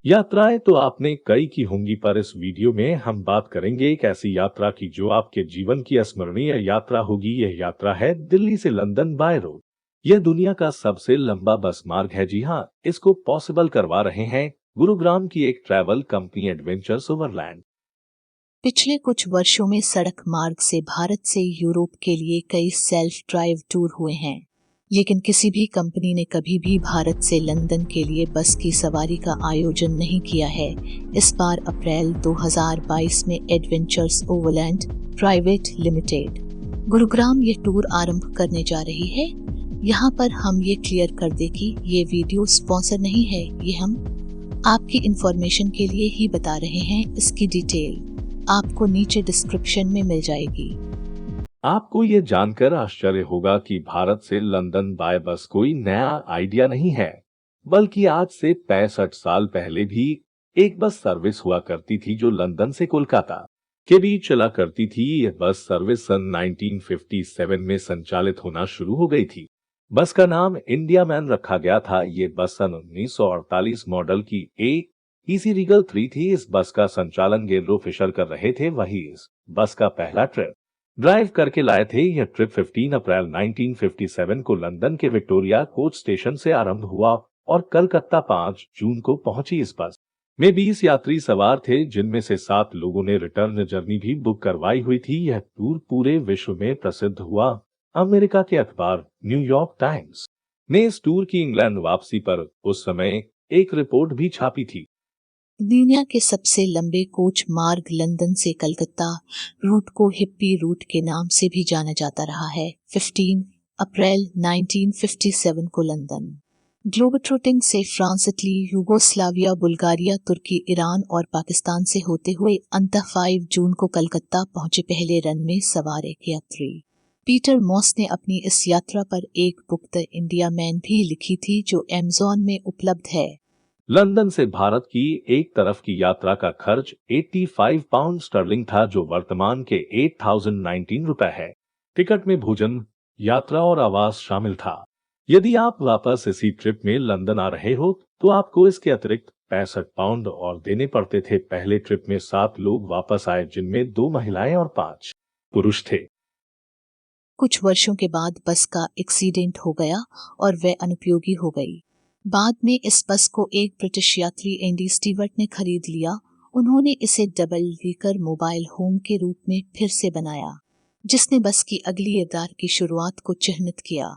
यात्राएं तो आपने कई की होंगी, पर इस वीडियो में हम बात करेंगे एक ऐसी यात्रा की जो आपके जीवन की अस्मरणीय यात्रा होगी। यह यात्रा है दिल्ली से लंदन बाय रोड। यह दुनिया का सबसे लंबा बस मार्ग है। जी हाँ, इसको पॉसिबल करवा रहे हैं गुरुग्राम की एक ट्रैवल कंपनी एडवेंचर्स ओवरलैंड। पिछले कुछ वर्षों में सड़क मार्ग से भारत से यूरोप के लिए कई सेल्फ ड्राइव टूर हुए हैं, लेकिन किसी भी कंपनी ने कभी भी भारत से लंदन के लिए बस की सवारी का आयोजन नहीं किया है। इस बार अप्रैल 2022 में adventures overland private limited Gurugram ये टूर आरंभ करने जा रही है। यहाँ पर हम ये क्लियर कर दे कि ये वीडियो स्पॉन्सर नहीं है, ये हम आपकी इंफॉर्मेशन के लिए ही बता रहे हैं। इसकी डिटेल आपको नीचे डिस्क्रिप्शन में मिल जाएगी। आपको ये जानकर आश्चर्य होगा कि भारत से लंदन बाय बस कोई नया आइडिया नहीं है, बल्कि आज से 65 साल पहले भी एक बस सर्विस हुआ करती थी जो लंदन से कोलकाता के बीच चला करती थी। यह बस सर्विस सन 1957 में संचालित होना शुरू हो गई थी। बस का नाम इंडिया मैन रखा गया था। ये बस सन 1948 मॉडल की एक इसी रीगल 3 थी। इस बस का संचालन गेल्रो फिशर कर रहे थे। वही इस बस का पहला ट्रिप ड्राइव करके लाए थे। यह ट्रिप 15 अप्रैल 1957 को लंदन के विक्टोरिया कोच स्टेशन से आरंभ हुआ और कलकत्ता 5 जून को पहुंची। इस बस में 20 यात्री सवार थे, जिनमें से 7 लोगों ने रिटर्न जर्नी भी बुक करवाई हुई थी। यह टूर पूरे विश्व में प्रसिद्ध हुआ। अमेरिका के अखबार न्यूयॉर्क टाइम्स ने इस टूर की इंग्लैंड वापसी पर उस समय एक रिपोर्ट भी छापी थी। दुनिया के सबसे लंबे कोच मार्ग लंदन से कलकत्ता रूट को हिप्पी रूट के नाम से भी जाना जाता रहा है। 15 अप्रैल 1957 को लंदन ग्लोबट्रोटिंग से फ्रांस, इटली, यूगोस्लाविया, बुल्गारिया, तुर्की, ईरान और पाकिस्तान से होते हुए अंतः 5 जून को कलकत्ता पहुंचे पहले रन में सवार एक यात्री पीटर मॉस ने अपनी इस यात्रा पर एक बुक द इंडिया मैन भी लिखी थी, जो अमेज़न में उपलब्ध है। लंदन से भारत की एक तरफ की यात्रा का खर्च 85 पाउंड स्टर्लिंग था, जो वर्तमान के 8019 रुपए है। टिकट में भोजन, यात्रा और आवास शामिल था। यदि आप वापस इसी ट्रिप में लंदन आ रहे हो तो आपको इसके अतिरिक्त 65 पाउंड और देने पड़ते थे। पहले ट्रिप में 7 लोग वापस आए, जिनमें 2 महिलाएं और 5 पुरुष थे। कुछ वर्षों के बाद बस का एक्सीडेंट हो गया और वह अनुपयोगी हो गई। बाद में इस बस को एक ब्रिटिश यात्री एंडी स्टीवर्ट ने खरीद लिया। उन्होंने इसे डबल डेकर मोबाइल होम के रूप में फिर से बनाया, जिसने बस की अगली अवतार की शुरुआत को चिह्नित किया।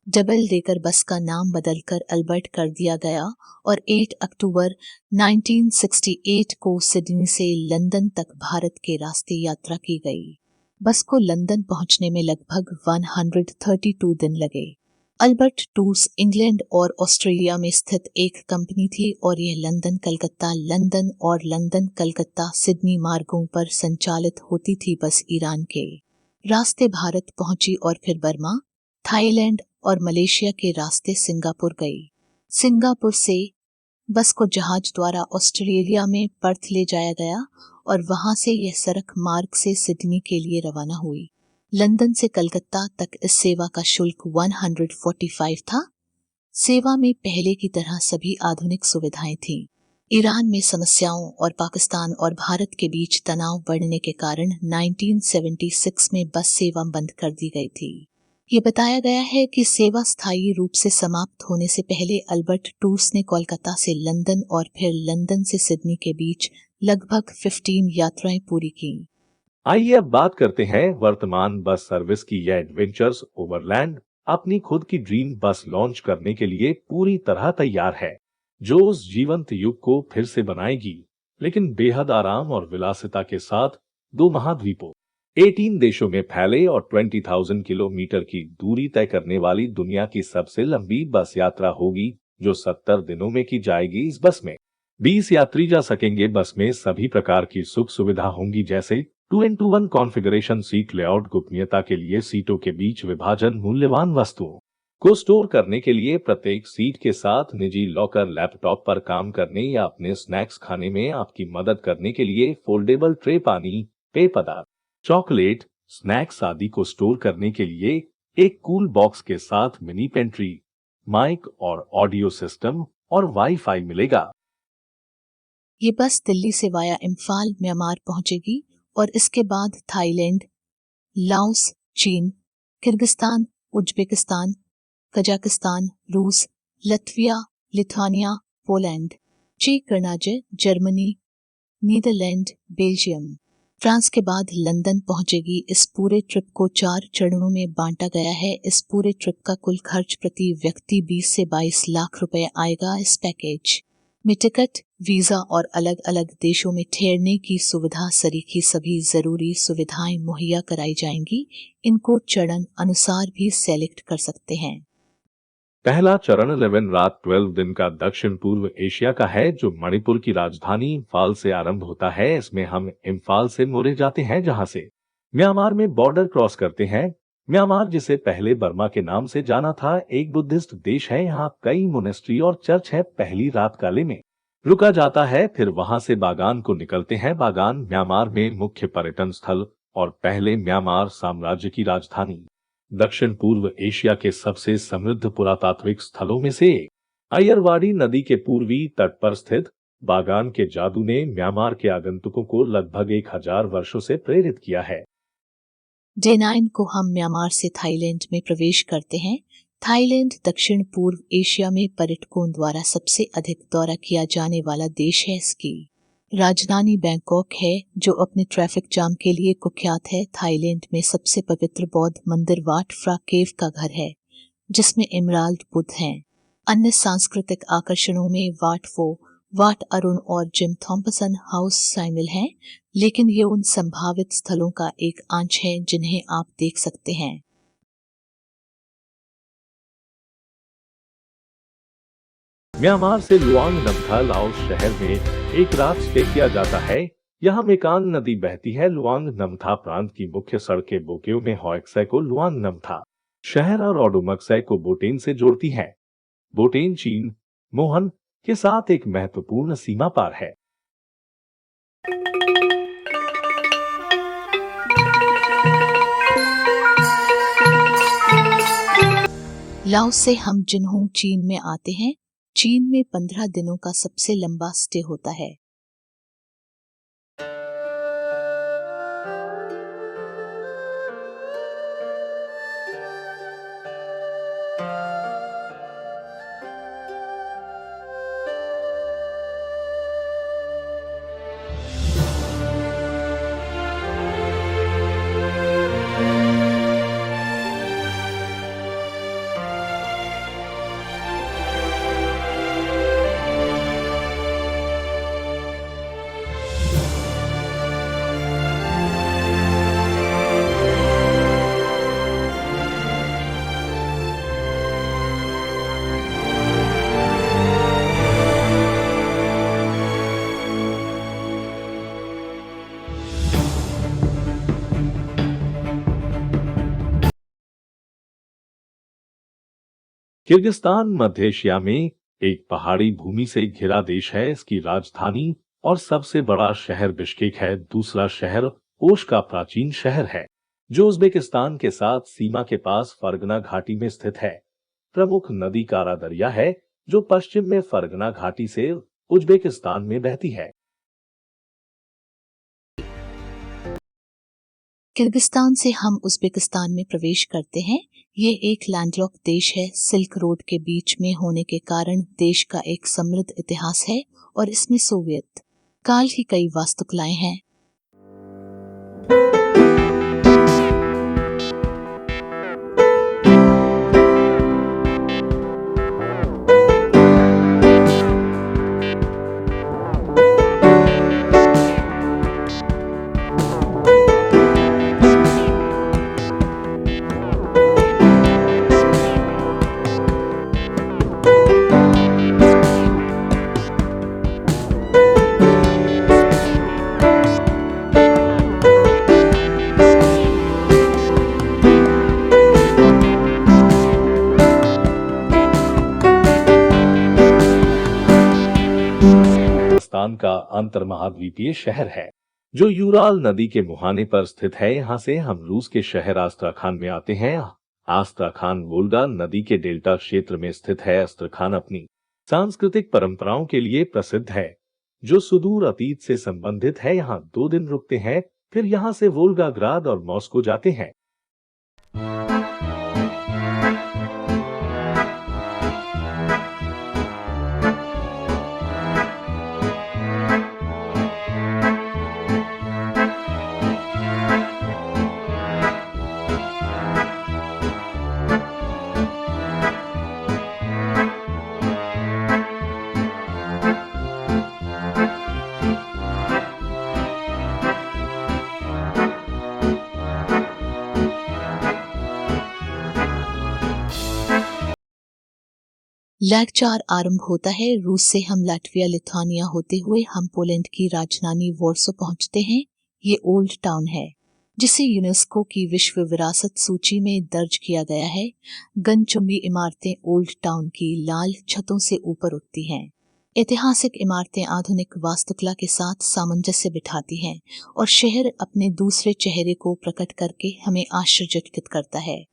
डबल डेकर बस का नाम बदलकर अल्बर्ट कर दिया गया और 8 अक्टूबर 1968 को सिडनी से लंदन तक भारत के रास्ते यात्रा की गई। बस को लंदन पहुंचने में लगभग 132 दिन लगे। अल्बर्ट टूर्स इंग्लैंड और ऑस्ट्रेलिया में स्थित एक कंपनी थी और यह लंदन और लंदन कलकत्ता सिडनी मार्गों पर संचालित होती थी। बस ईरान के रास्ते भारत पहुंची और फिर बर्मा, थाईलैंड और मलेशिया के रास्ते सिंगापुर गई। सिंगापुर से बस को जहाज द्वारा ऑस्ट्रेलिया में पर्थ ले जाया गया और वहां से यह सड़क मार्ग से सिडनी के लिए रवाना हुई। लंदन से कलकत्ता तक इस सेवा का शुल्क 145 था। सेवा में पहले की तरह सभी आधुनिक सुविधाएं थीं। ईरान में समस्याओं और पाकिस्तान और भारत के बीच तनाव बढ़ने के कारण 1976 में बस सेवा बंद कर दी गई थी। ये बताया गया है कि सेवा स्थायी रूप से समाप्त होने से पहले अल्बर्ट टूर्स ने कोलकाता से लंदन और फिर लंदन से सिडनी के बीच लगभग 15 यात्राएं पूरी की। आइए अब बात करते हैं वर्तमान बस सर्विस की। यह एडवेंचर्स ओवरलैंड अपनी खुद की ड्रीम बस लॉन्च करने के लिए पूरी तरह तैयार है, जो उस जीवंत युग को फिर से बनाएगी, लेकिन बेहद आराम और विलासिता के साथ। 2 महाद्वीपों, 18 देशों में फैले और 20,000 किलोमीटर की दूरी तय करने वाली दुनिया की सबसे लंबी बस यात्रा होगी, जो 70 दिनों में की जाएगी। इस बस में 20 यात्री जा सकेंगे। बस में सभी प्रकार की सुख सुविधा होंगी, जैसे 2-in-1 कॉन्फ़िगरेशन, सीट लेआउट, गोपनीयता के लिए सीटों के बीच विभाजन, मूल्यवान वस्तुओं को स्टोर करने के लिए प्रत्येक सीट के साथ निजी लॉकर, लैपटॉप पर काम करने या अपने स्नैक्स खाने में आपकी मदद करने के लिए फोल्डेबल ट्रे, पानी, पेय पदार्थ, चॉकलेट, स्नैक्स आदि को स्टोर करने के लिए एक कूल बॉक्स के साथ मिनी पेंट्री, माइक और ऑडियो सिस्टम और वाईफाई मिलेगा। ये बस दिल्ली से वाया इम्फाल म्यांमार पहुंचेगी और इसके बाद थाईलैंड, लाओस, चीन, किर्गिस्तान, उज्बेकिस्तान, कजाकिस्तान, रूस, लत्विया, लिथुआनिया, पोलैंड, चेक गणराज्य, जर्मनी, नीदरलैंड, बेल्जियम, फ्रांस के बाद लंदन पहुंचेगी। इस पूरे ट्रिप को 4 चरणों में बांटा गया है। इस पूरे ट्रिप का कुल खर्च प्रति व्यक्ति 20 से 22 लाख रुपए आएगा। इस पैकेज में टिकट, वीजा और अलग अलग देशों में ठहरने की सुविधा सरीखी सभी जरूरी सुविधाएं मुहैया कराई जाएंगी। इनको चरण अनुसार भी सेलेक्ट कर सकते हैं। पहला चरण 11 रात 12 दिन का दक्षिण पूर्व एशिया का है, जो मणिपुर की राजधानी इम्फाल से आरंभ होता है। इसमें हम इम्फाल से मोरे जाते हैं, जहां से म्यांमार में बॉर्डर क्रॉस करते हैं। म्यांमार, जिसे पहले बर्मा के नाम से जाना था, एक बुद्धिस्ट देश है। यहाँ कई मोनेस्ट्री और चर्च है। पहली रात काले में रुका जाता है, फिर वहां से बागान को निकलते हैं। बागान म्यांमार में मुख्य पर्यटन स्थल और पहले म्यांमार साम्राज्य की राजधानी, दक्षिण पूर्व एशिया के सबसे समृद्ध पुरातात्विक स्थलों में से एक। अयरवाड़ी नदी के पूर्वी तट पर स्थित बागान के जादू ने म्यांमार के आगंतुकों को लगभग 1000 वर्षों से प्रेरित किया है। डे 9 को हम म्यांमार से थाईलैंड में प्रवेश करते हैं। थाईलैंड दक्षिण पूर्व एशिया में पर्यटकों द्वारा सबसे अधिक दौरा किया जाने वाला देश है। इसकी राजधानी बैंकॉक है, जो अपने ट्रैफिक जाम के लिए कुख्यात है। थाईलैंड में सबसे पवित्र बौद्ध मंदिर वाट फ्रा केव का घर है, जिसमें इमराल्ड बुद्ध हैं। अन्य सांस्कृतिक आकर्षणों में वाट फो, वाट अरुण और जिम थॉम्पसन हाउस शामिल हैं, लेकिन ये उन संभावित स्थलों का एक अंश है जिन्हें आप देख सकते हैं। म्यांमार से लुआंग नमथा लाओस शहर में एक रात स्टे किया जाता है। यहाँ मेकांग नदी बहती है। लुआंग नमथा प्रांत की मुख्य सड़कें बोकेओ में होएक्सै को लुआंग नमथा शहर और ओडुमक्सै को बोटेन से जोड़ती है। बोटेन चीन, मोहन के साथ एक महत्वपूर्ण सीमा पार है। लाओस से हम जिन्होंग चीन में आते हैं। चीन में 15 दिनों का सबसे लंबा स्टे होता है। किर्गिस्तान मध्य एशिया में एक पहाड़ी भूमि से घिरा देश है। इसकी राजधानी और सबसे बड़ा शहर बिश्केक है। दूसरा शहर ओश का प्राचीन शहर है, जो उज्बेकिस्तान के साथ सीमा के पास फरगना घाटी में स्थित है। प्रमुख नदी कारा दरिया है, जो पश्चिम में फरगना घाटी से उज्बेकिस्तान में बहती है। किर्गिस्तान से हम उज्बेकिस्तान में प्रवेश करते हैं। ये एक लैंडलॉक देश है। सिल्क रोड के बीच में होने के कारण देश का एक समृद्ध इतिहास है और इसमें सोवियत काल की कई वास्तुकलाएं हैं। किर्गिस्तान का अंतर्महाद्वीपीय शहर है, जो यूराल नदी के मुहाने पर स्थित है। यहाँ से हम रूस के शहर आस्ट्राखान में आते हैं। आस्ट्राखान वोल्गा नदी के डेल्टा क्षेत्र में स्थित है। आस्ट्राखान अपनी सांस्कृतिक परंपराओं के लिए प्रसिद्ध है। जो सुदूर अतीत से संबंधित है। यहाँ 2 दिन रुकते हैं, फिर यहाँ से वोल्गाग्राद और मॉस्को जाते हैं। लैग 4 आरंभ होता है। रूस से हम लाटविया लिथुआनिया होते हुए हम पोलैंड की राजधानी वॉर्सो पहुंचते हैं। ये ओल्ड टाउन है जिसे यूनेस्को की विश्व विरासत सूची में दर्ज किया गया है। गगनचुंबी इमारतें ओल्ड टाउन की लाल छतों से ऊपर उठती हैं। ऐतिहासिक इमारतें आधुनिक वास्तुकला के साथ सामंजस्य बिठाती हैं और शहर अपने दूसरे चेहरे को प्रकट करके हमें आश्चर्यचकित करता है।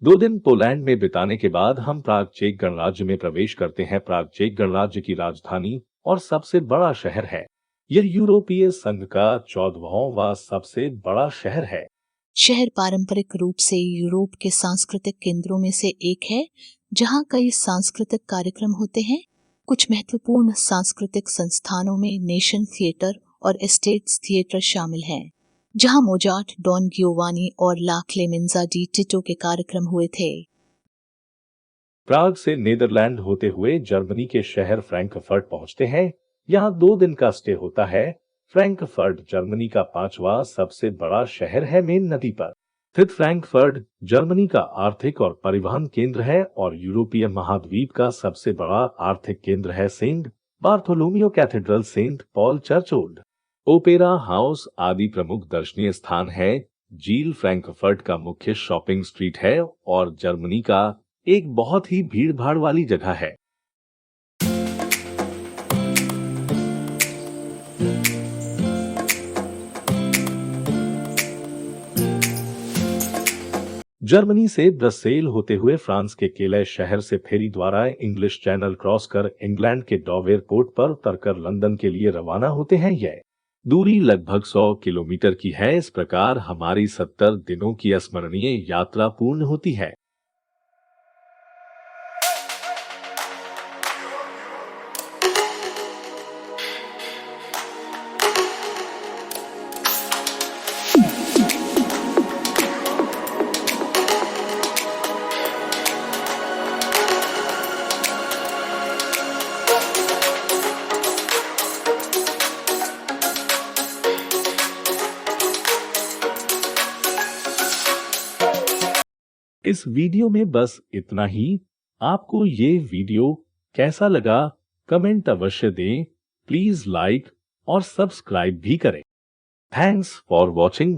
दो दिन पोलैंड में बिताने के बाद हम प्राग चेक गणराज्य में प्रवेश करते हैं। प्राग चेक गणराज्य की राजधानी और सबसे बड़ा शहर है। यह यूरोपीय संघ का 14वां सबसे बड़ा शहर है। शहर पारंपरिक रूप से यूरोप के सांस्कृतिक केंद्रों में से एक है, जहां कई सांस्कृतिक कार्यक्रम होते हैं। कुछ महत्वपूर्ण सांस्कृतिक संस्थानों में नेशन थिएटर और एस्टेट्स थिएटर शामिल हैं, जहां मोजार्ट, डॉन गियोवानी और ला क्लेमेंजा डी टिटो के कार्यक्रम हुए थे। प्राग से नीदरलैंड होते हुए जर्मनी के शहर फ्रैंकफर्ट पहुंचते हैं। यहाँ 2 दिन का स्टे होता है। फ्रैंकफर्ट जर्मनी का 5वां सबसे बड़ा शहर है। मेन नदी पर स्थित फ्रैंकफर्ट जर्मनी का आर्थिक और परिवहन केंद्र है और यूरोपीय महाद्वीप का सबसे बड़ा आर्थिक केंद्र है। Saint Bartholomew cathedral, saint Paul church, old opera house आदि प्रमुख दर्शनीय स्थान है। झील फ्रैंकफर्ट का मुख्य शॉपिंग स्ट्रीट है और जर्मनी का एक बहुत ही भीड़-भाड़ वाली जगह है। जर्मनी से ब्रसेल होते हुए फ्रांस के केले शहर से फेरी द्वारा इंग्लिश चैनल क्रॉस कर इंग्लैंड के डॉवेर पोर्ट पर उतरकर लंदन के लिए रवाना होते हैं। यह दूरी लगभग 100 किलोमीटर की है। इस प्रकार हमारी 70 दिनों की अस्मरणीय यात्रा पूर्ण होती है। इस वीडियो में बस इतना ही। आपको ये वीडियो कैसा लगा कमेंट अवश्य दें। प्लीज लाइक और सब्सक्राइब भी करें। Thanks for watching.